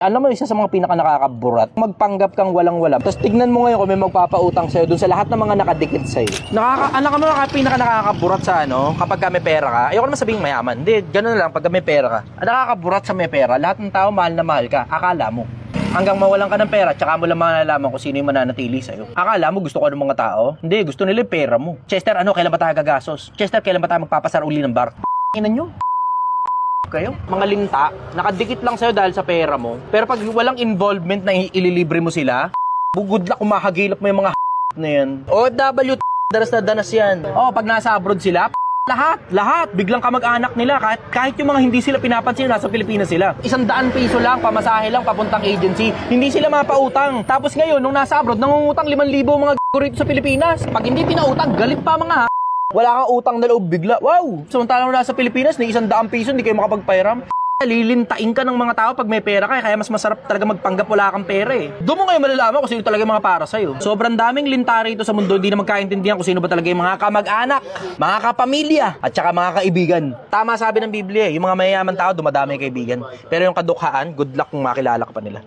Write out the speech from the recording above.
Alam mo, isa sa mga pinaka-nakakaburat, magpanggap kang walang-wala. Tapos tignan mo ngayon kung may magpapautang sa'yo dun sa lahat ng mga nakadikit sa'yo. Alam mo, pinaka-nakakaburat sa kapag may pera ka. Ayoko naman sabihing mayaman. Hindi, gano'n lang, pag may pera ka. Ang nakakaburat sa may pera, lahat ng tao mahal na mahal ka. Akala mo. Hanggang mawalan ka ng pera, tsaka mo lang malalaman kung sino yung mananatili sa'yo. Akala mo gusto ko ng mga tao? Hindi, gusto nila yung pera mo. Chester, kailan ba tayo gagasos? Chester, kailan ba tayo magpapasar uli ng bar? Inan nyo. Kayo, mga linta, nakadikit lang sa'yo dahil sa pera mo. Pero pag walang involvement na ililibre mo sila, good luck kung mahagilap mo yung mga na yan. OFW, daras na danas yan. Pag nasa abroad sila, lahat, biglang kamag-anak nila. Kahit yung mga hindi sila pinapansin, nasa Pilipinas sila. 100 piso lang, pamasahe lang, papuntang agency. Hindi sila mapautang. Tapos ngayon, nung nasa abroad, nangungutang 5,000 mga rito sa Pilipinas. Pag hindi pinautang, galit pa mga wala kang utang na loob bigla. Wow! Samantalang nasa Pilipinas, ni 100 piso, hindi kayo makapagpairam. Lilintain ka ng mga tao pag may pera ka, kaya mas masarap talaga magpanggap wala kang pera eh. Doon mo ngayon malalaman kung sino talaga yung mga para sa'yo. Sobrang daming linta rito sa mundo, hindi na magkaintindihan kung sino ba talaga yung mga kamag-anak, mga kapamilya, at saka mga kaibigan. Tama sabi ng Biblia, yung mga mayayaman tao, dumadami kaibigan. Pero yung kadukhaan, good luck kung makilala ka pa nila.